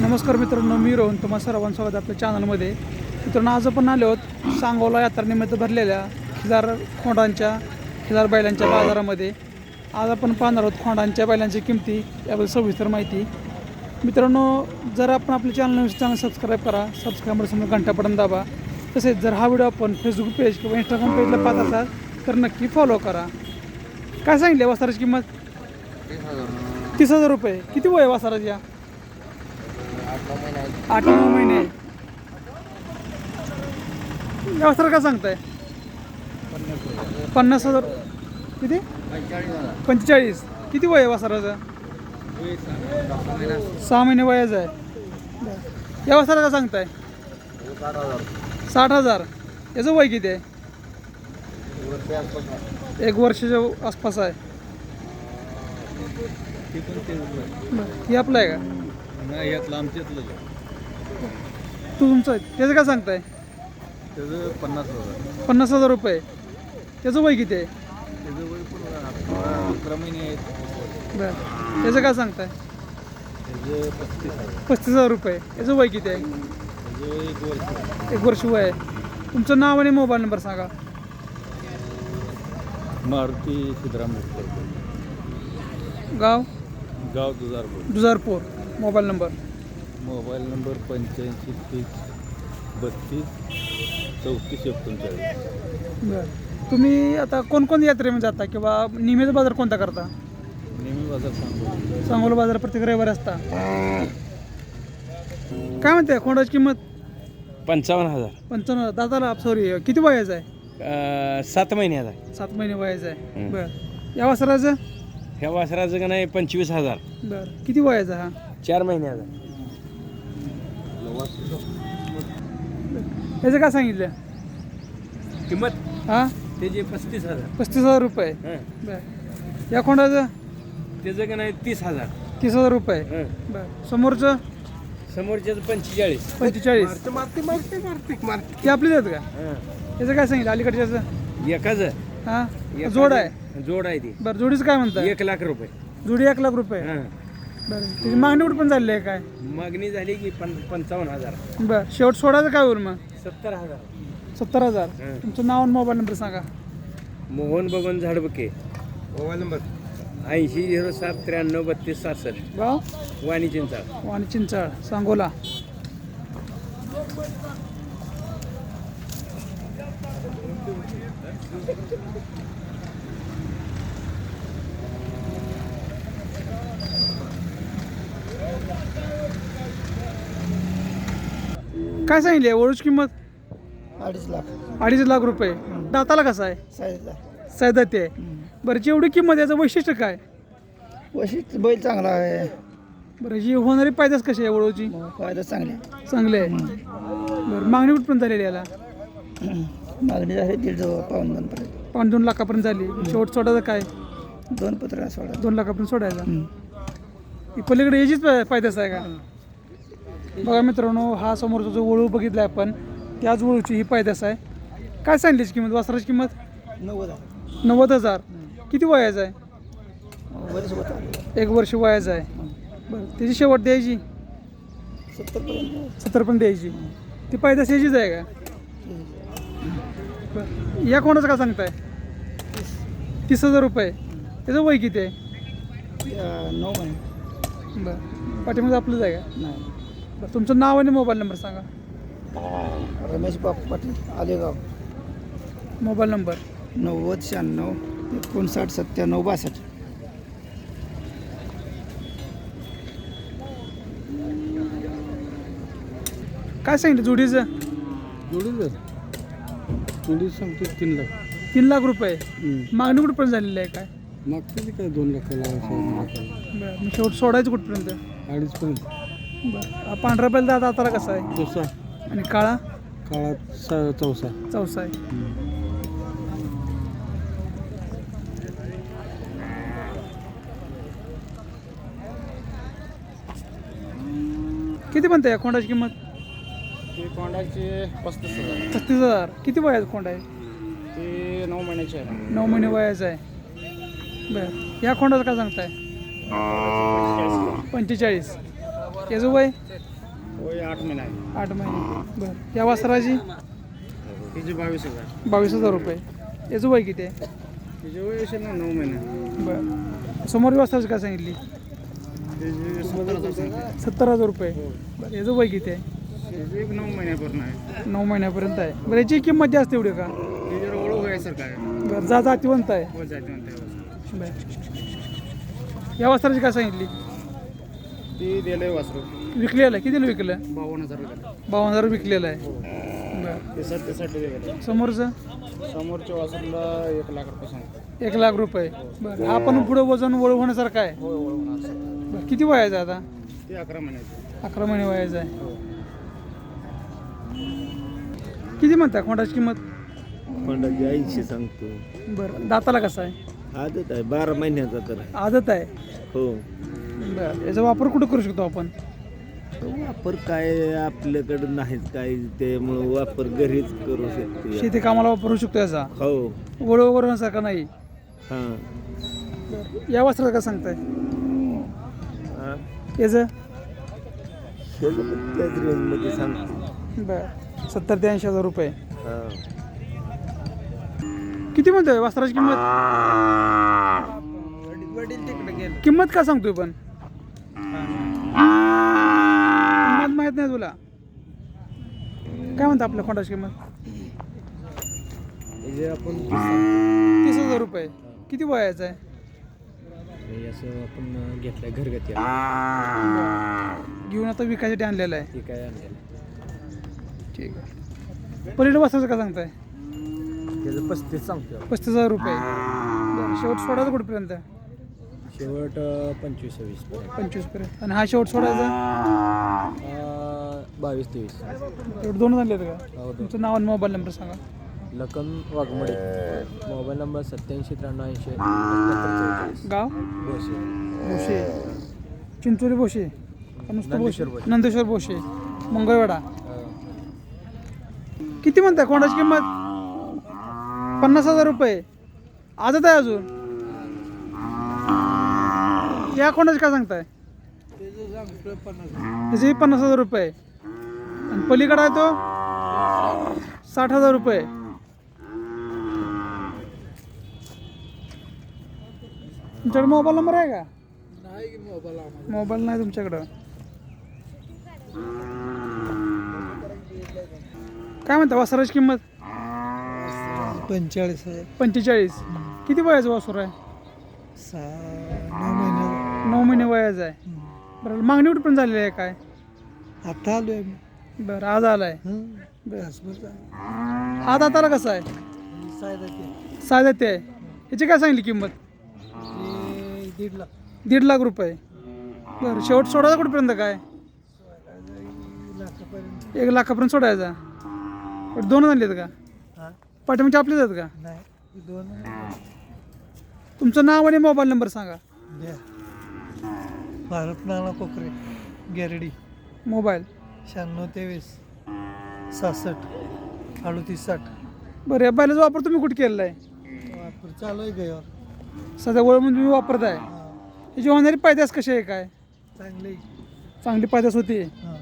नमस्कार मित्रांनो, मी रोहन तुम्हा सर्वांचं स्वागत आहे आपल्या चॅनलमध्ये. मित्रांनो, आज आपण आलो आहोत सांगोला यात्रेनिमित्त भरलेल्या खिलार बैलांच्या बाजारामध्ये. आज आपण पाहणार आहोत खोंडांच्या बैलांची किमती याबद्दल सविस्तर माहिती. मित्रांनो, जर आपण आपल्या चॅनल सबस्क्राईब करा, सबस्क्राईबरसमोर घंटा बटन दाबा. तसेच जर हा व्हिडिओ आपण फेसबुक पेज किंवा इंस्टाग्राम पेजला पाहत असाल तर नक्की फॉलो करा. काय सांगितले वासराची किंमत? 30,000 रुपये. किती वय वासराची? 8-9 महिने. या वासरा काय सांगताय? 50,000. किती? 45. किती वय आहे वासराचं? 6 महिने वयाचं आहे. या वासरा काय सांगताय? 60,000. याचं वय किती आहे? 1 वर्षाच्या आसपास आहे. हे आपलं आहे का? नाही, यातलं आमच्यातलं तुमचं आहे. त्याचं काय सांगताय? त्याचं 50,000. 50,000 रुपये. त्याचं वय किती आहे? त्याचं वय पण 11 महिने आहेत. बरं. त्याचं काय सांगताय? त्याचं 35,000. 35,000 रुपये. याचं वय किती आहे? त्याचं 1 वर्ष. 1 वर्ष वय आहे. तुमचं नाव आणि मोबाईल नंबर सांगा. मारुती सिद्धराम गाव? गाव Dujarpur. Dujarpur. Mobile number? Mobile number 85 30 32 34 39. बरं. तुम्ही आता कोणकोणत्या यात्रेमध्ये जाता किंवा नियमित बाजार कोणता करता? नेहमी बाजार सांगतो. सांगोला बाजार प्रत्येक रविवारी असता. काय म्हणते खोंडाची किंमत? 55,000. 55. दादाला सॉरी, किती वयाचं आहे? 7 महिन्याचा. 7 महिने वयाचं आहे. बरं. या वासराचं? ह्या वासराचं का नाही 25,000. बरं. किती वयाचा हा? 4 महिन्याचा. याचं काय सांगितलं? किंमत हां? त्याची 35,000. 35,000 रुपये. बरं. या खोंडाचं? त्याचं का नाही 30,000. 30,000 रुपये. बरं. समोरचं? समोरच्याचं 45. 45. ते आपलीच आहेत का? याचं काय सांगितलं अलीकडच्याचं? एकाचं हां? जोड आहे? जोड आहे ती. बरं. जोडीचं काय म्हणता? 1 लाख रुपये. जोडी 1 लाख रुपये. बरं. त्याची मागणी कुठं पण झालेली आहे काय? मागणी झाली की 55,000. बरं. शेवट सोडायचं काय होईल मग? 70,000. 70,000. तुमचं नाव आणि मोबाईल नंबर सांगा. मोहन बगन झाडबके. Mobile number 80 07 93 32 66. गाव? वाणी चिंचाळ. वाणी चिंचाळ, सांगोला. काय सांगितली वळूची किंमत? 2.5 लाख. 2.5 लाख रुपये. दाताला कसा आहे? साईजला सैदाती आहे. बरं. जेवढी किंमत याचं वैशिष्ट्य काय? वशीत बैल चांगला आहे. बरं. ही होणारी पायदास कशी आहे वळूची? फायदा चांगले आहे. चांगले आहे. बरं. मागणी कुठपर्यंत झालेली याला? मागणी झाली 1.5 पाऊण 2 पर्यंत. 2 लाखापर्यंत झाली. शेवट सोडायचं काय? 2 पत्र सोडा. 2 लाखापर्यंत सोडायचा. ही पलीकडे याचीच पायदास आहे का? बघा मित्रांनो, हा समोरचा जो वळू बघितला आपण, त्याच वळूची ही पायदास आहे. काय सांगितलीची किंमत वासराची किंमत? 90,000. किती वयाचं आहे? वर्ष होता 1 वर्ष वयाचं आहे. बरं. त्याची शेवट द्यायची 70 पर्यंत. 70 पण द्यायची. ती पायदास याचीच आहे का? बरं. या कोणाचं काय सांगताय? 30,000 रुपये. त्याचं वय किती आहे? 9 महिने. बरं. पाठीमध्ये आपलंच आहे का? नाही. बरं. तुमचं नाव आणि मोबाईल नंबर सांगा. रमेश बापू पाटील, आलेगाव. Mobile number? 90 96 59 97 62. काय सांगितलं जोडीचं? जोडी सांगतो 3 लाख. 3 लाख रुपये. मागणी कुठपर्यंत झालेली आहे काय? मागते काय 2 लाखाला बरं. मग शेवट सोडायचं कुठपर्यंत? 2.5 पर्यंत. बरं. हा पांढरा बैल दादा आता कसा आहे? दोसा आणि काळा? काळात 14. चौसा आहे. किती म्हणते या खोंडाची किंमत? कोंडाचे 35,000. 35,000. किती वयाचं खोंड आहे? ते 9 महिन्याचे आहे. 9 महिने वयाचं आहे. बरं. या खोंडाचं काय सांगताय? 45. याचं वय? होय 8 महिने आहे. 8 महिने. बरं या वासराची तिचे 22,000. 22,000 रुपये. याचं वय किती आहे? तिचे वय असेल ना 9 महिने. बरं समोर वासराची काय सांगितली? तिचे 17,000 सांगते. 70,000 रुपये. बरं याचं वय किती आहे? तिचे एक 9 महिन्यापर्यंत आहे. 9 महिन्यापर्यंत आहे. बरं याची किंमत जास्त एवढी का? तिचे ओळख व्हायसारखं आहे. बरं जातीवंत आहे. हो जाते म्हणते. बरं या वासराची काय सांगितली? ती दिलंय वासरू विकलेलं आहे कितीला विकलं? 52,000 रुपये. 52,000 विकलेलं आहे. बरं ते सध्यासाठी दिलं. समोरचं समोरच्या वासरूला 1 लाख रुपये सांगतो. 1 लाख रुपये. बरं हा पण पुढं वजन वळू होण्यासारखं आहे. होय ओळखणार. बरं किती वयाचं आहे आता? ती 11 महिन्याची. 11 महिने वयाचं आहे. किती म्हणता खोंडाची किंमत? खोंडाची 80 सांगतो. बरं दाताला कसं आहे? आदत आहे 12 महिन्याचा तर आहे. आदत आहे. हो बरं याचा वापर कुठं करू शकतो आपण? वापर काय आपल्याकडं नाहीच काय त्यामुळं वापर घरीच करू शकतो या. शेती कामाला वापरू शकतो याचा. हो वळू वगैरे नाही. हां या वस्त्राचं काय सांगताय? हां याचं त्याचं पण त्याच रेंजमध्ये सांगतो. बरं 70,000 ते 80,000 रुपये. हां किती म्हणतोय वस्त्राची किंमत? किंमत काय सांगतोय पण? किंमत माहित नाही तुला? काय म्हणता आपल्या खोंडाची किंमत? आपण 30,000 रुपये. किती वयाचं आहे? असं आपण घेतलंय घरगती घेऊन आता विकायसाठी आणलेलं आहे. ते काय आणलेलं ठीक आहे. पलीकडे वस्त्राचं काय सांगताय? त्याचं 35 सांगतो. 35,000 रुपये. बरं शेवट सोडायचं कुठपर्यंत? शेवट 25-26 25 पर्यंत. आणि हा शेवट सोडायचा? 22-23. एवढं दोन आणले का? हो तुमचं नाव आणि मोबाईल नंबर सांगा. लखन वाघमडे. Mobile number 87-93-80-78-44. गाव? बोसे. भोशे. चिंचोली भोशे का नुसतं भोशे? नंदेश्वर भोशे. नंदेश्वर भोशे मंगळवेढा. किती म्हणताय कोंडाची किंमत? 50,000 रुपये. आजच आहे अजून. या कोंडाची काय सांगताय? त्याचे 50,000 रुपये. आणि पलीकडे आहे तो 60,000 रुपये. तुमच्याकडे मोबाईल नंबर आहे का? मोबाईल नाही तुमच्याकडं. काय म्हणता वासराची किंमत? 45 आहे. 45. किती वयाचं वासर आहे? 9 महिने वयाचं आहे. बरं मागणी कुठपर्यंत झालेली आहे काय? आता आलोय बरं आज आलाय. आज आताला कसं आहे? साध्या ते आहे. ह्याची काय सांगली किंमत? 1.5 लाख रुपये. बरं शेवट सोडायचा कुठपर्यंत काय? 1 लाखापर्यंत सोडायचा. बरं 2 आणलेत का? पाठीमागचे आपलेच आहेत का? तुमचं नाव आणि मोबाईल नंबर सांगा. भारत नाना कोकरे गेरडी. मोबाईल 96-23 66 38 60. बरं या बैलाचा वापर तुम्ही कुठे केलेला आहे? वापर चालू आहे गयावर. सध्या वळ म्हणून तुम्ही वापरताय. ह्याची होणारी पैदास कशी आहे काय? चांगली. चांगली पैदास होती. हां